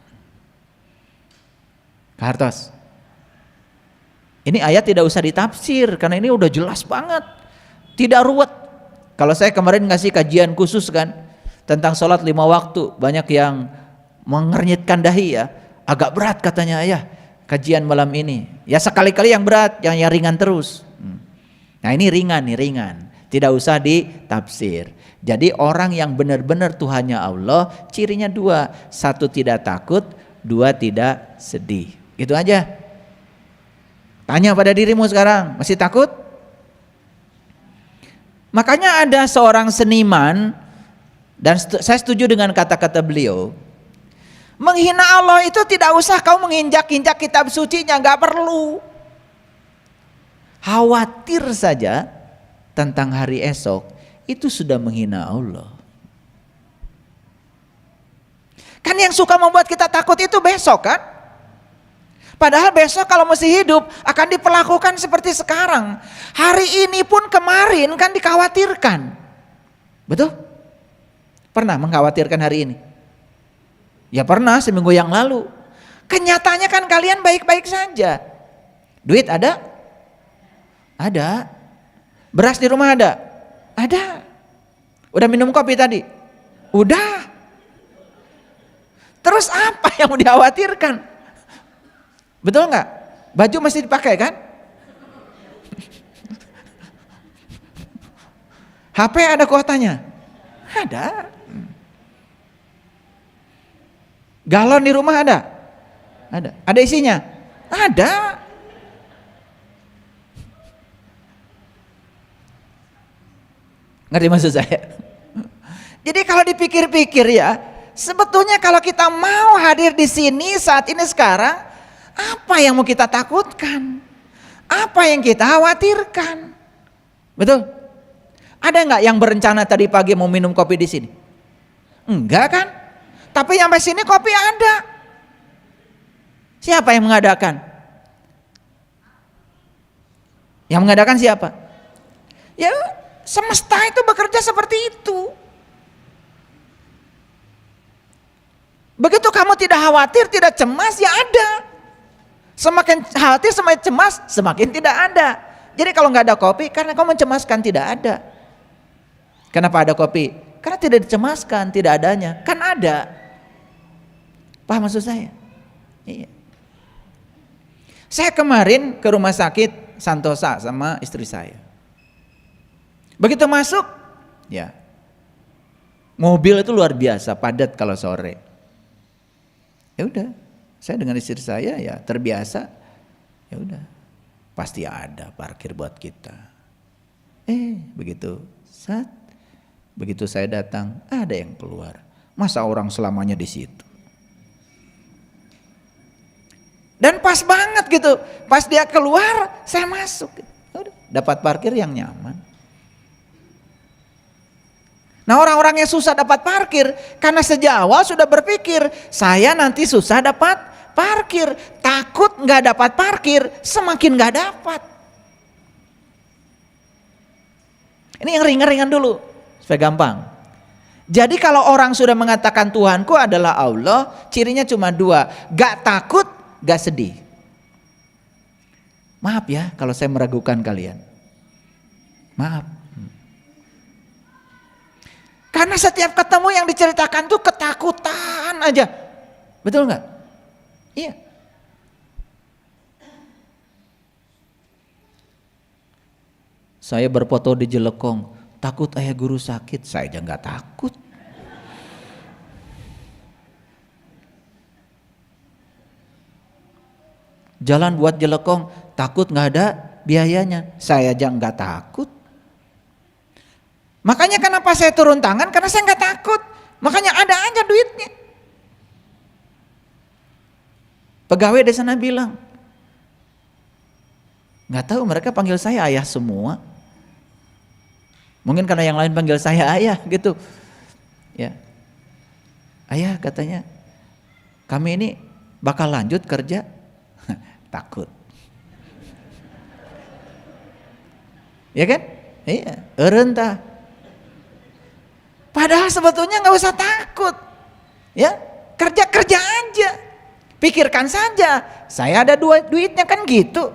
Kartos. Ini ayat tidak usah ditafsir karena ini udah jelas banget. Tidak ruwet. Kalau saya kemarin ngasih kajian khusus kan tentang sholat 5 waktu, banyak yang mengernyitkan dahi ya. Agak berat katanya ya kajian malam ini. Ya sekali-kali yang berat, yang ringan terus. Nah ini ringan nih, ringan. Tidak usah ditafsir. Jadi orang yang benar-benar Tuhannya Allah, cirinya dua. Satu, tidak takut. Dua, tidak sedih. Itu aja. Tanya pada dirimu sekarang, masih takut? Makanya ada seorang seniman, dan saya setuju dengan kata-kata beliau, menghina Allah itu tidak usah kau menginjak-injak kitab sucinya, gak perlu. Khawatir saja tentang hari esok, itu sudah menghina Allah. Kan yang suka membuat kita takut itu besok kan? Padahal besok kalau masih hidup akan diperlakukan seperti sekarang. Hari ini pun kemarin kan dikhawatirkan. Betul? Pernah mengkhawatirkan hari ini? Ya pernah, seminggu yang lalu. Kenyataannya kan kalian baik-baik saja. Duit ada? Ada. Beras di rumah ada? Ada. Udah minum kopi tadi? Udah. Terus apa yang mau dikhawatirkan? Betul nggak? Baju masih dipakai kan? HP ada kuotanya? Ada. Galon di rumah ada? Ada. Ada isinya? Ada. Ngerti maksud saya? Jadi kalau dipikir-pikir ya, sebetulnya kalau kita mau hadir di sini saat ini sekarang, apa yang mau kita takutkan? Apa yang kita khawatirkan? Betul? Ada nggak yang berencana tadi pagi mau minum kopi di sini? Enggak kan? Tapi sampai sini kopi ada. Siapa yang mengadakan? Yang mengadakan siapa? Ya, semesta itu bekerja seperti itu. Begitu kamu tidak khawatir, tidak cemas, ya ada. Semakin khawatir, semakin cemas, semakin tidak ada. Jadi kalau nggak ada kopi, karena kamu mencemaskan, tidak ada. Kenapa ada kopi? Karena tidak dicemaskan, tidak adanya. Kan ada. Paham maksud saya? Iya. Saya kemarin ke rumah sakit Santosa sama istri saya. Begitu masuk, ya mobil itu luar biasa padat kalau sore. Ya udah, saya dengan istri saya ya terbiasa. Ya udah, pasti ada parkir buat kita. Begitu saya datang, ada yang keluar. Masa orang selamanya di situ? Dan pas banget gitu, pas dia keluar, saya masuk. Udah, dapat parkir yang nyaman. Nah, orang-orang yang susah dapat parkir karena sejak awal sudah berpikir saya nanti susah dapat parkir, takut nggak dapat parkir, semakin nggak dapat. Ini yang ringan-ringan dulu supaya gampang. Jadi kalau orang sudah mengatakan Tuhanku adalah Allah, cirinya cuma dua, gak takut, gak sedih. Maaf ya kalau saya meragukan kalian. Maaf. Karena setiap ketemu yang diceritakan tuh ketakutan aja. Betul nggak? Iya. Saya berfoto di Jelekong, takut ayah guru sakit, saya aja nggak takut. Jalan buat Jelekong, takut nggak ada biayanya, saya aja nggak takut. Makanya kenapa saya turun tangan? Karena saya nggak takut. Makanya ada aja duitnya. Pegawai di sana bilang, nggak tahu mereka panggil saya ayah semua. Mungkin karena yang lain panggil saya ayah gitu. Ya, ayah katanya, kami ini bakal lanjut kerja. Takut. Ya kan? Iya, rentah. Padahal sebetulnya nggak usah takut, ya kerja aja, pikirkan saja, saya ada duitnya kan gitu.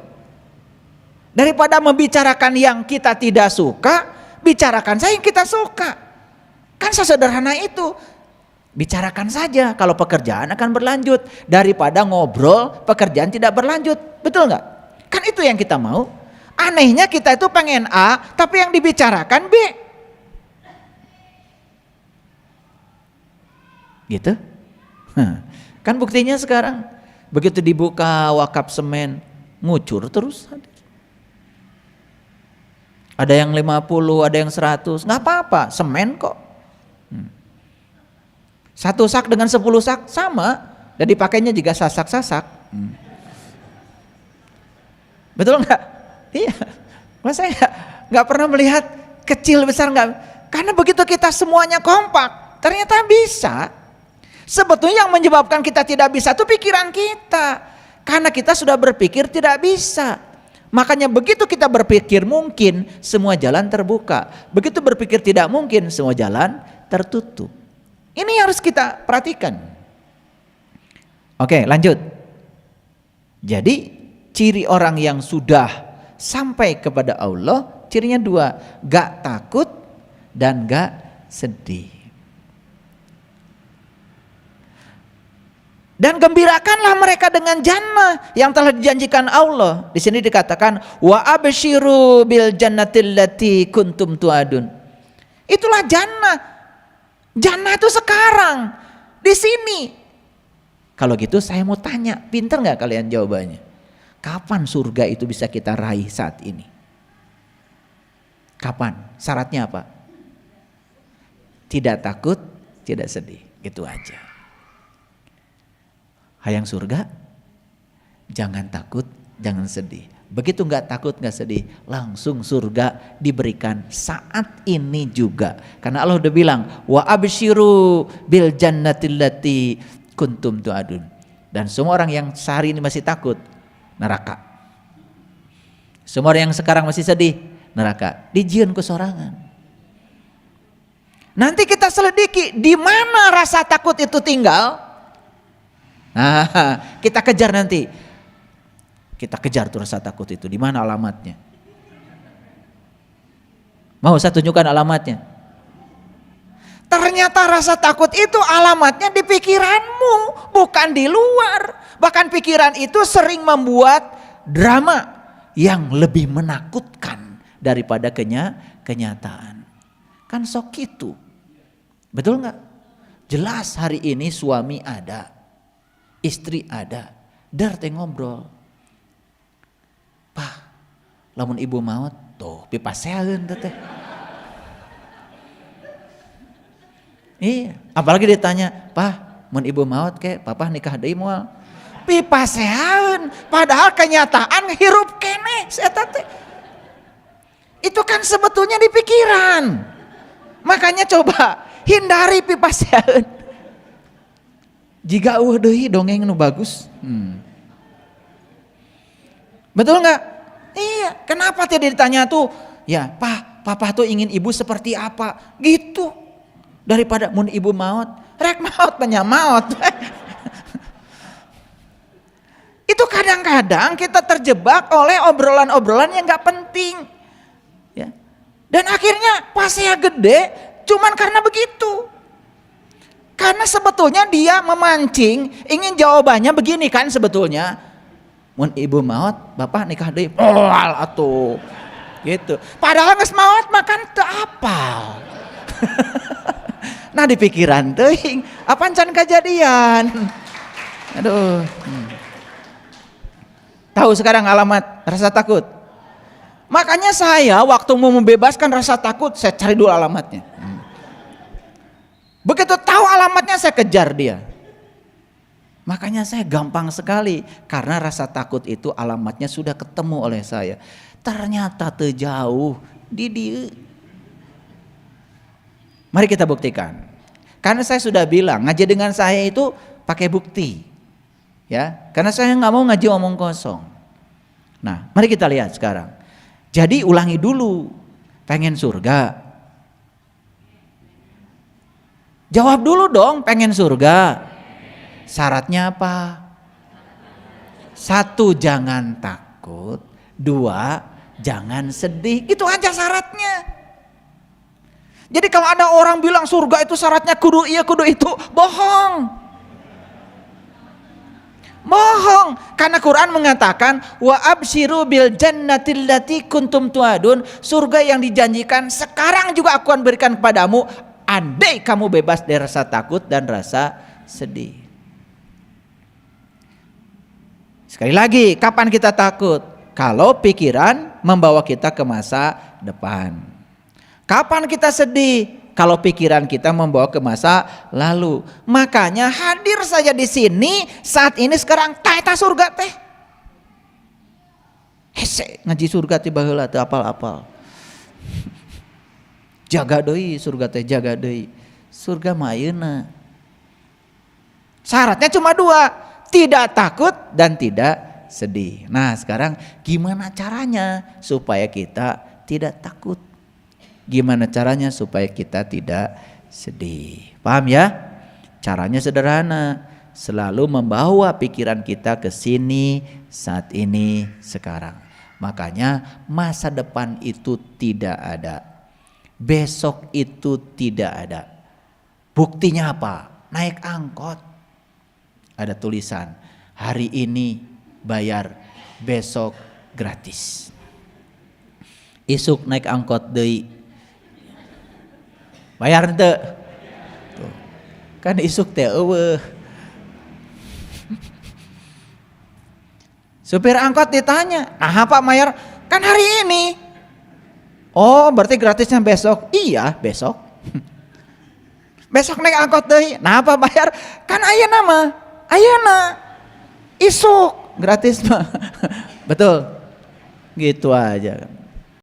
Daripada membicarakan yang kita tidak suka, bicarakan saja yang kita suka, kan sesederhana itu. Bicarakan saja kalau pekerjaan akan berlanjut, daripada ngobrol pekerjaan tidak berlanjut, betul nggak? Kan itu yang kita mau. Anehnya kita itu pengen A, tapi yang dibicarakan B. Gitu. Kan buktinya sekarang begitu dibuka wakaf semen ngucur terus. Ada yang 50, ada yang 100, nggak apa-apa, semen kok. Satu sak dengan 10 sak sama, dan dipakainya juga sasak-sasak. Betul nggak? Iya. Masa saya nggak pernah melihat kecil besar nggak? Karena begitu kita semuanya kompak, ternyata bisa. Sebetulnya yang menyebabkan kita tidak bisa itu pikiran kita. Karena kita sudah berpikir tidak bisa. Makanya begitu kita berpikir mungkin, semua jalan terbuka. Begitu berpikir tidak mungkin, semua jalan tertutup. Ini harus kita perhatikan. Oke, lanjut. Jadi ciri orang yang sudah sampai kepada Allah, cirinya dua, gak takut dan gak sedih. Dan gembirakanlah mereka dengan jannah yang telah dijanjikan Allah. Di sini dikatakan wa absyiru bil jannatil lati kuntum tuadun. Itulah jannah. Jannah itu sekarang di sini. Kalau gitu saya mau tanya, pintar nggak kalian jawabannya? Kapan surga itu bisa kita raih saat ini? Kapan? Syaratnya apa? tidak takut, tidak sedih. Itu aja. Hayang surga, jangan takut, jangan sedih. Begitu nggak takut, nggak sedih, langsung surga diberikan saat ini juga. Karena Allah udah bilang, wa absyiru bil jannatil lati kuntum tu'adun. Dan semua orang yang sehari ini masih takut, neraka. Semua orang yang sekarang masih sedih, neraka. Dijieun ku sorangan. Nanti kita selidiki di mana rasa takut itu tinggal. Nah, kita kejar nanti. Kita kejar tuh rasa takut itu, di mana alamatnya? Mau saya tunjukkan alamatnya? Ternyata rasa takut itu alamatnya di pikiranmu, bukan di luar. Bahkan pikiran itu sering membuat drama yang lebih menakutkan daripada kenyataan. Kan sok itu. Betul nggak? Jelas hari ini suami ada, istri ada, dar teh ngobrol. Pah, lamun ibu maut, tuh pipaseun teh. Iya, apalagi ditanya, "Pah, mun ibu maut ke, papa nikah deui moal." Pipaseun, padahal kenyataan hirup keneh eta teh. Itu kan sebetulnya di pikiran. Makanya coba hindari pipaseun. Jika deui dongeng nu bagus. Betul nggak? Iya. Kenapa tidak ditanya tuh? Ya, papa tuh ingin ibu seperti apa? Gitu. Daripada mun ibu maut, rek maut banyak maut. Itu kadang-kadang kita terjebak oleh obrolan-obrolan yang nggak penting. Ya. Dan akhirnya pasnya gede, cuman karena begitu. Karena sebetulnya dia memancing, ingin jawabannya begini kan sebetulnya. Mun ibu maut, bapak nikah deui. Moal atuh. Gitu. Padahal geus maut makan teu apal. Nah di pikiran teuing, apaan can kejadian. Aduh. Tahu sekarang alamat rasa takut? Makanya saya waktu mau membebaskan rasa takut, saya cari dulu alamatnya. Begitu tahu alamatnya saya kejar dia. Makanya saya gampang sekali karena rasa takut itu alamatnya sudah ketemu oleh saya. Ternyata terjauh di dia. Mari kita buktikan. Karena saya sudah bilang ngaji dengan saya itu pakai bukti. Ya, karena saya nggak mau ngaji omong kosong. Nah, mari kita lihat sekarang. Jadi ulangi dulu. Pengen surga? Jawab dulu dong, pengen surga. Syaratnya apa? 1, jangan takut. 2, jangan sedih. Itu aja syaratnya. Jadi kalau ada orang bilang surga itu syaratnya kudu iya kudu itu, bohong. Bohong. Karena Quran mengatakan wa absyiru bil jannatil lati kuntum tu'adun. Surga yang dijanjikan sekarang juga aku akan berikan kepadamu andai kamu bebas dari rasa takut dan rasa sedih. Sekali lagi, kapan kita takut? Kalau pikiran membawa kita ke masa depan. Kapan kita sedih? Kalau pikiran kita membawa ke masa lalu. Makanya hadir saja di sini saat ini sekarang eta surga teh. Hese ngaji surga tiba heula teu apal-apal. Jaga deui surga teh, jaga deui. Surga mah ayeuna. Syaratnya cuma 2, tidak takut dan tidak sedih. Nah, sekarang gimana caranya supaya kita tidak takut? Gimana caranya supaya kita tidak sedih? Paham ya? Caranya sederhana. Selalu membawa pikiran kita ke sini, saat ini, sekarang. Makanya masa depan itu tidak ada. Besok itu tidak ada. Buktinya apa? Naik angkot. Ada tulisan, hari ini bayar, besok gratis. Isuk naik angkot deui. Bayar henteu? Tuh. Kan isuk teh eueuh. Supir angkot ditanya, "Nah, Pak Mayor, kan hari ini." "Oh, berarti gratisnya besok." "Iya, besok." Besok naik angkot deui. Nah apa bayar? Kan ayeuna mah. Ayeuna. Isuk gratis mah. Betul. Gitu aja.